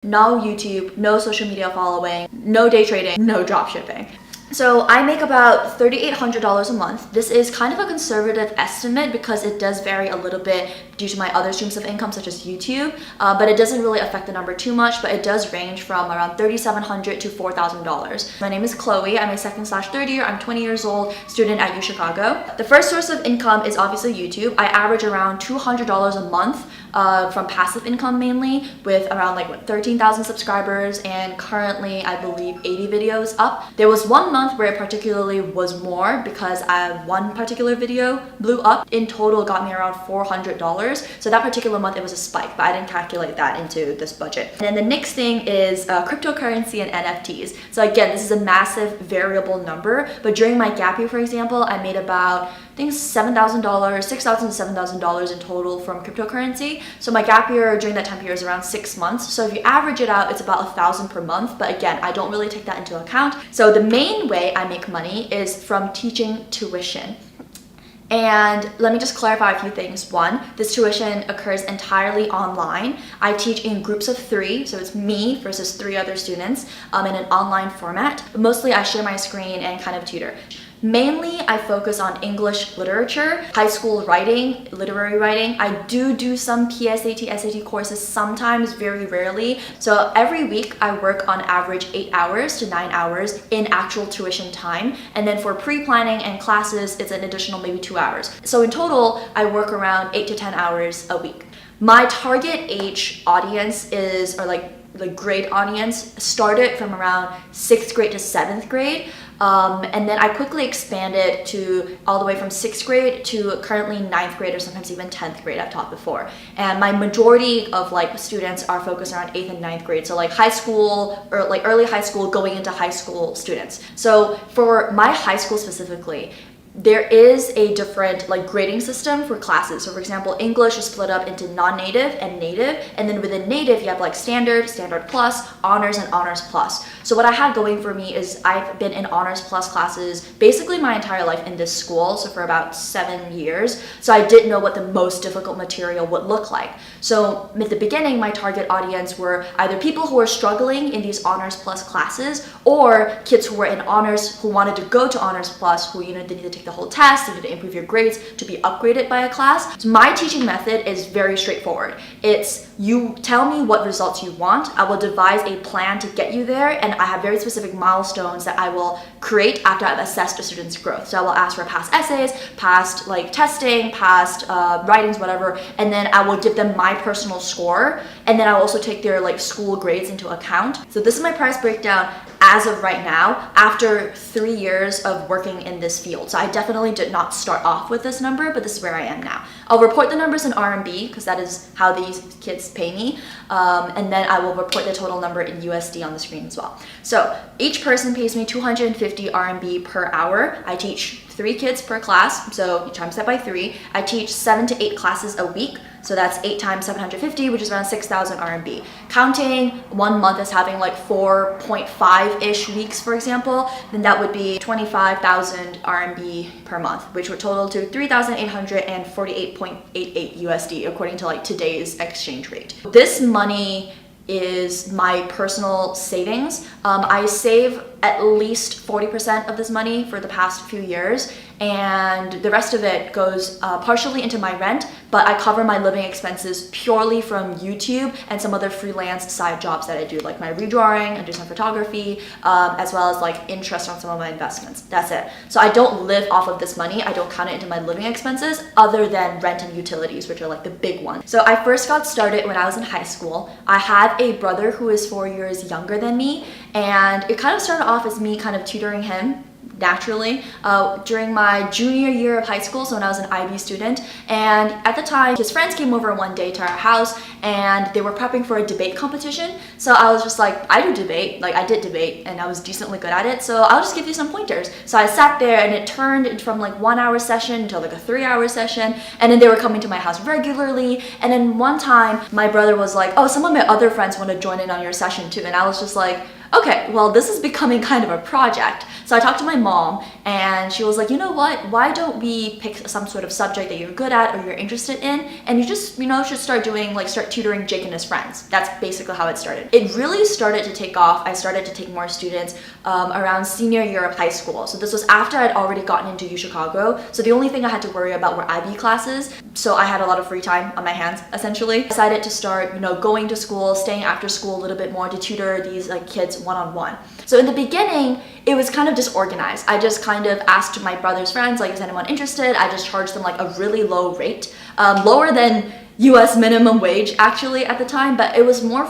no YouTube, no social media following, no day trading, no drop shipping. So I make about $3,800 a month. This is kind of a conservative estimate because it does vary a little bit due to my other streams of income such as YouTube, but it doesn't really affect the number too much, but it does range from around $3,700 to $4,000. My name is Chloe. I'm a second/third year. I'm 20 years old, student at U Chicago. The first source of income is obviously YouTube. I average around $200 a month from passive income mainly, with around 13,000 subscribers, and currently I believe 80 videos up. There was one month where it particularly was more because one particular video blew up. In total got me around $400. So that particular month it was a spike, but I didn't calculate that into this budget. And then the next thing is cryptocurrency and NFTs. So again, this is a massive variable number, but during my gap year, for example, I made about $7,000, $6,000 to $7,000 in total from cryptocurrency. So my gap year during that time period is around 6 months. So if you average it out, it's about $1,000 per month. But again, I don't really take that into account. So the main way I make money is from teaching tuition. And let me just clarify a few things. One, this tuition occurs entirely online. I teach in groups of 3, so it's me versus 3 other students in an online format. But mostly I share my screen and kind of tutor. Mainly, I focus on English literature, high school writing, literary writing. I do some PSAT, SAT courses sometimes, very rarely. So every week I work on average 8 hours to 9 hours in actual tuition time. And then for pre-planning and classes, it's an additional maybe 2 hours. So in total, I work around 8 to 10 hours a week. My target age audience is, or the grade audience, started from around 6th grade to 7th grade. And then I quickly expanded to all the way from 6th grade to currently 9th grade, or sometimes even 10th grade I've taught before. And my majority of students are focused around 8th and 9th grade. So high school, or early high school going into high school students. So for my high school specifically, there is a different grading system for classes. So for example, English is split up into non-native and native, and then within native you have standard, standard plus, honors, and honors plus. So what I had going for me is I've been in honors plus classes basically my entire life in this school, so for about 7 years. So I didn't know what the most difficult material would look like. So at the beginning, my target audience were either people who were struggling in these honors plus classes, or kids who were in honors who wanted to go to honors plus, who they need to take the whole test, you need to improve your grades to be upgraded by a class. So my teaching method is very straightforward. It's you tell me what results you want, I will devise a plan to get you there, and I have very specific milestones that I will create after I've assessed a student's growth. So I will ask for past essays, past testing, past writings, whatever, and then I will give them my personal score, and then I'll also take their school grades into account. So this is my price breakdown as of right now, after 3 years of working in this field. So I definitely did not start off with this number, but this is where I am now. I'll report the numbers in RMB because that is how these kids pay me. And then I will report the total number in USD on the screen as well. So each person pays me 250 RMB per hour. I teach 3 kids per class, so you times that by 3. I teach 7 to 8 classes a week. So that's 8 times 750, which is around 6,000 RMB. Counting 1 month as having 4.5-ish weeks, for example, then that would be 25,000 RMB per month, which would total to 3,848.88 USD, according to today's exchange rate. This money is my personal savings. I save at least 40% of this money for the past few years, and the rest of it goes partially into my rent, but I cover my living expenses purely from YouTube and some other freelance side jobs that I do, like my redrawing, I do some photography, as well as interest on some of my investments. That's it. So I don't live off of this money. I don't count it into my living expenses other than rent and utilities, which are the big ones. So I first got started when I was in high school. I have a brother who is 4 years younger than me, and it kind of started off as me kind of tutoring him naturally during my junior year of high school, so when I was an IB student. And at the time, his friends came over one day to our house and they were prepping for a debate competition. So I was just I do debate, I did debate and I was decently good at it, so I'll just give you some pointers. So I sat there and it turned from 1 hour session to a 3-hour session, and then they were coming to my house regularly. And then one time my brother was oh, some of my other friends want to join in on your session too, and I was just okay, well, this is becoming kind of a project. So I talked to my mom and she was like, you know what, why don't we pick some sort of subject that you're good at or you're interested in, and you just, should start tutoring Jake and his friends. That's basically how it started. It really started to take off. I started to take more students around senior year of high school. So this was after I'd already gotten into UChicago. So the only thing I had to worry about were IB classes. So I had a lot of free time on my hands, essentially. I decided to start, going to school, staying after school a little bit more to tutor these kids one-on-one. So in the beginning, it was kind of disorganized. I just kind of asked my brother's friends, like, is anyone interested? I just charged them like a really low rate, lower than US minimum wage actually at the time, but it was more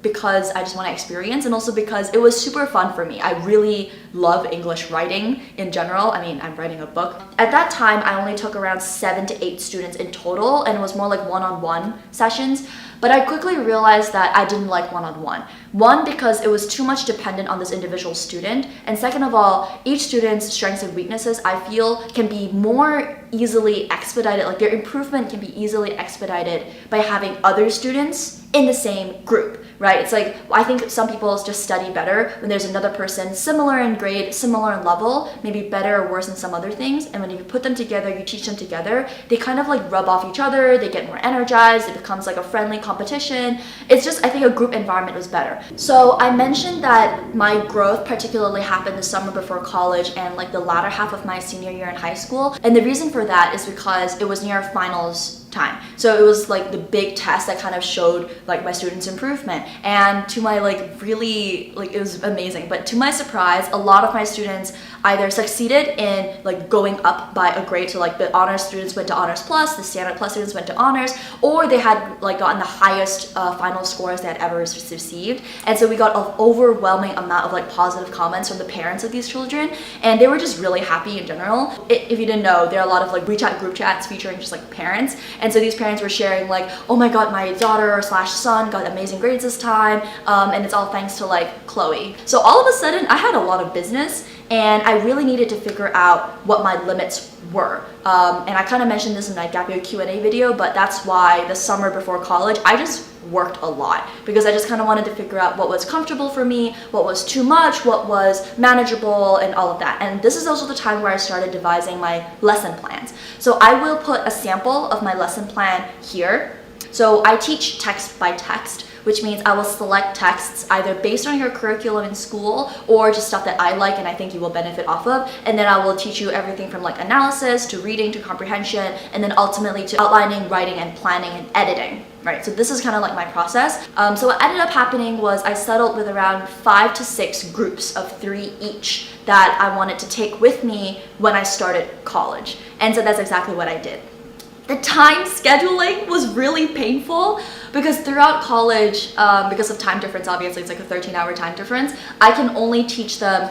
because I just want to experience, and also because it was super fun for me. I really love English writing in general. I mean, I'm writing a book. At that time, I only took around 7 to 8 students in total, and it was more like one-on-one sessions. But I quickly realized that I didn't like one-on-one. One, because it was too much dependent on this individual student. And second of all, each student's strengths and weaknesses, I feel, can be more easily expedited, like their improvement can be easily expedited by having other students in the same group, right? It's like, I think some people just study better when there's another person similar in grade, similar in level, maybe better or worse in some other things. And when you put them together, you teach them together, they kind of like rub off each other, they get more energized, it becomes like a friendly competition. It's just, I think a group environment was better. So I mentioned that my growth particularly happened the summer before college and like the latter half of my senior year in high school. And the reason for that is because it was near finals time. So it was like the big test that kind of showed like my students' improvement. And to my it was amazing. But to my surprise, a lot of my students either succeeded in like going up by a grade. So like the honors students went to honors plus, the standard plus students went to honors, or they had like gotten the highest final scores they had ever received. And so we got an overwhelming amount of like positive comments from the parents of these children, and they were just really happy in general. If you didn't know, there are a lot of like WeChat group chats featuring just like parents. And so these parents were sharing like, oh my god, my daughter / son got amazing grades this time, and it's all thanks to like Chloe. So all of a sudden I had a lot of business, and I really needed to figure out what my limits were. And I kind of mentioned this in my gap year Q&A video, but that's why the summer before college I just worked a lot, because I just kind of wanted to figure out what was comfortable for me, what was too much, what was manageable, and all of that. And this is also the time where I started devising my lesson plans. So I will put a sample of my lesson plan here. So I teach text by text, which means I will select texts either based on your curriculum in school or just stuff that I like and I think you will benefit off of. And then I will teach you everything from like analysis to reading to comprehension, and then ultimately to outlining, writing, and planning and editing. Right, so this is kind of like my process. So what ended up happening was I settled with around 5 to 6 groups of 3 each that I wanted to take with me when I started college. And so that's exactly what I did. The time scheduling was really painful because throughout college, because of time difference, obviously it's like a 13-hour time difference, I can only teach them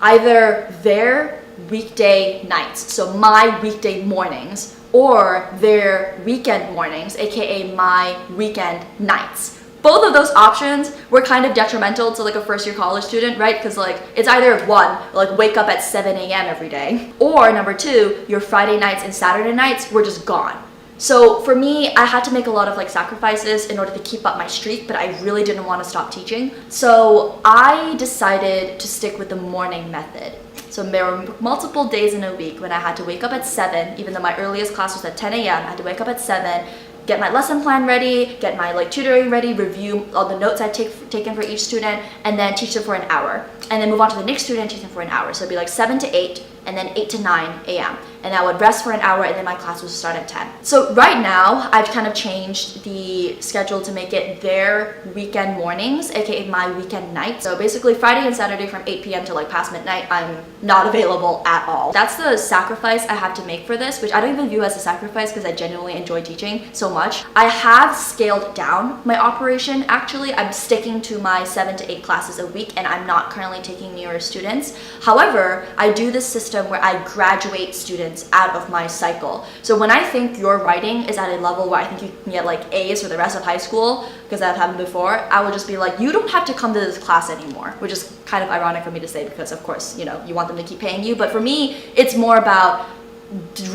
either their weekday nights, so my weekday mornings, or their weekend mornings, aka my weekend nights. Both of those options were kind of detrimental to like a first year college student, right? Because like it's either one, like wake up at 7 a.m. every day, or number 2, your Friday nights and Saturday nights were just gone. So for me, I had to make a lot of like sacrifices in order to keep up my streak, but I really didn't want to stop teaching. So I decided to stick with the morning method. So there were multiple days in a week when I had to wake up at 7, even though my earliest class was at 10 a.m. I had to wake up at 7, get my lesson plan ready, get my like tutoring ready, review all the notes I'd taken for each student, and then teach them for an hour. And then move on to the next student and teach them for an hour. So it'd be like 7 to 8, and then 8 to 9 a.m. And I would rest for an hour, and then my class would start at 10. So right now, I've kind of changed the schedule to make it their weekend mornings, aka my weekend night. So basically Friday and Saturday from 8 p.m. to like past midnight, I'm not available at all. That's the sacrifice I have to make for this, which I don't even view as a sacrifice because I genuinely enjoy teaching so much. I have scaled down my operation. Actually, I'm sticking to my 7 to 8 classes a week, and I'm not currently taking newer students. However, I do this system where I graduate students out of my cycle. So when I think your writing is at a level where I think you can get like A's for the rest of high school, because that happened before, I will just be like, you don't have to come to this class anymore, which is kind of ironic for me to say because of course, you want them to keep paying you. But for me, it's more about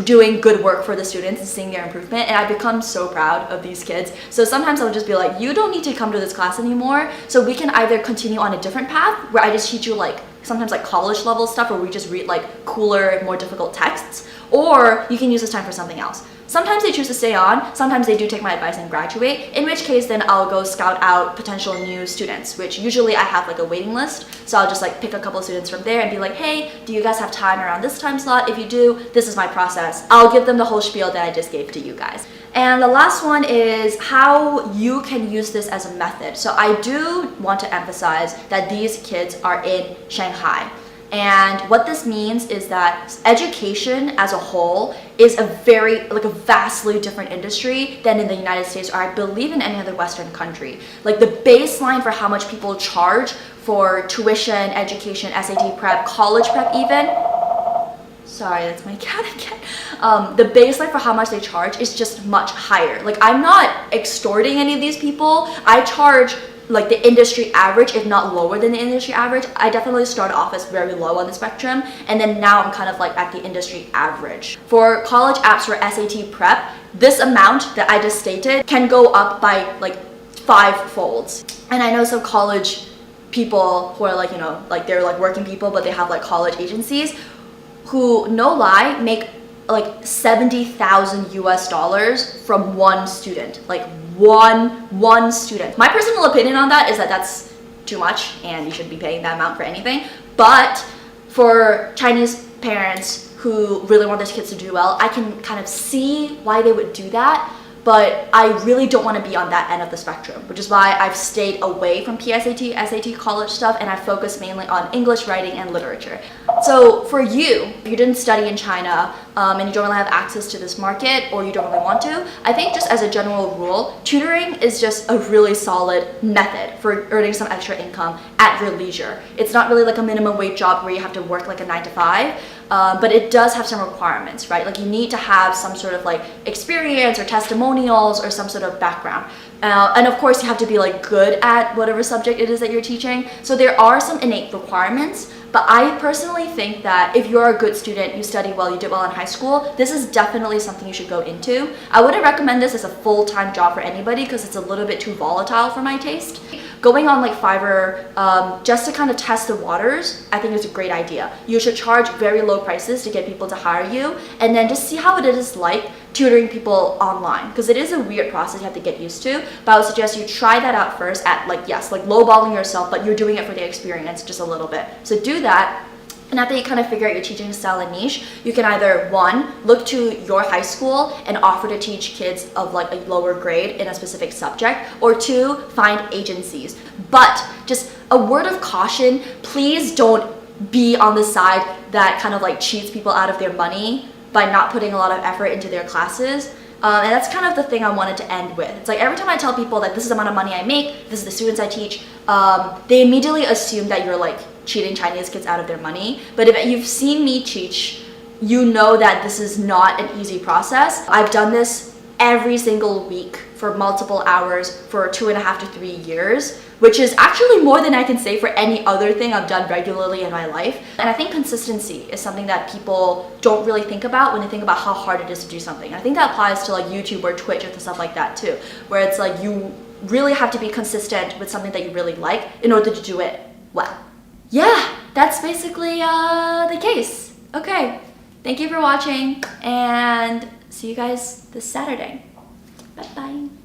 doing good work for the students and seeing their improvement, and I become so proud of these kids. So sometimes I'll just be like, you don't need to come to this class anymore, so we can either continue on a different path where I just teach you like sometimes like college level stuff where we just read like cooler, more difficult texts, or you can use this time for something else. Sometimes they choose to stay on, sometimes they do take my advice and graduate, in which case then I'll go scout out potential new students, which usually I have like a waiting list. So I'll just like pick a couple of students from there and be like, hey, do you guys have time around this time slot? If you do, this is my process. I'll give them the whole spiel that I just gave to you guys. And the last one is how you can use this as a method. So I do want to emphasize that these kids are in Shanghai. And what this means is that education as a whole is a vastly different industry than in the United States, or I believe in any other Western country. Like the baseline for how much people charge for tuition, education, SAT prep, college prep even, sorry, that's my cat again. The baseline for how much they charge is just much higher. Like I'm not extorting any of these people. I charge like the industry average, if not lower than the industry average. I definitely started off as very low on the spectrum, and then now I'm kind of like at the industry average. For college apps for SAT prep, this amount that I just stated can go up by like 5-folds. And I know some college people who are like, you know, like they're like working people, but they have like college agencies who, no lie, make like $70,000 US from one student, like one student. My personal opinion on that is that that's too much and you shouldn't be paying that amount for anything. But for Chinese parents who really want their kids to do well, I can kind of see why they would do that. But I really don't want to be on that end of the spectrum, which is why I've stayed away from PSAT, SAT, college stuff, and I focus mainly on English, writing, and literature. So for you, if you didn't study in China and you don't really have access to this market, or you don't really want to, I think just as a general rule, tutoring is just a really solid method for earning some extra income at your leisure. It's not really like a minimum wage job where you have to work like a 9-to-5. But it does have some requirements, right? Like you need to have some sort of like experience or testimonials or some sort of background. And of course you have to be like good at whatever subject it is that you're teaching. So there are some innate requirements, but I personally think that if you're a good student, you study well, you did well in high school, this is definitely something you should go into. I wouldn't recommend this as a full-time job for anybody because it's a little bit too volatile for my taste. Going on like Fiverr just to kind of test the waters, I think is a great idea. You should charge very low prices to get people to hire you, and then just see how it is like tutoring people online, because it is a weird process you have to get used to. But I would suggest you try that out first at like lowballing yourself, but you're doing it for the experience just a little bit. So do that. And after you kind of figure out your teaching style and niche, you can either, one, look to your high school and offer to teach kids of like a lower grade in a specific subject, or two, find agencies. But just a word of caution, please don't be on the side that kind of like cheats people out of their money by not putting a lot of effort into their classes. And that's kind of the thing I wanted to end with. It's like every time I tell people that this is the amount of money I make, this is the students I teach, they immediately assume that you're like cheating Chinese kids out of their money. But if you've seen me teach, you know that this is not an easy process. I've done this every single week for multiple hours for 2.5 to 3 years, which is actually more than I can say for any other thing I've done regularly in my life. And I think consistency is something that people don't really think about when they think about how hard it is to do something. And I think that applies to like YouTube or Twitch and stuff like that too, where it's like you really have to be consistent with something that you really like in order to do it well. Yeah, that's basically the case. Okay, thank you for watching and see you guys this Saturday. Bye-bye.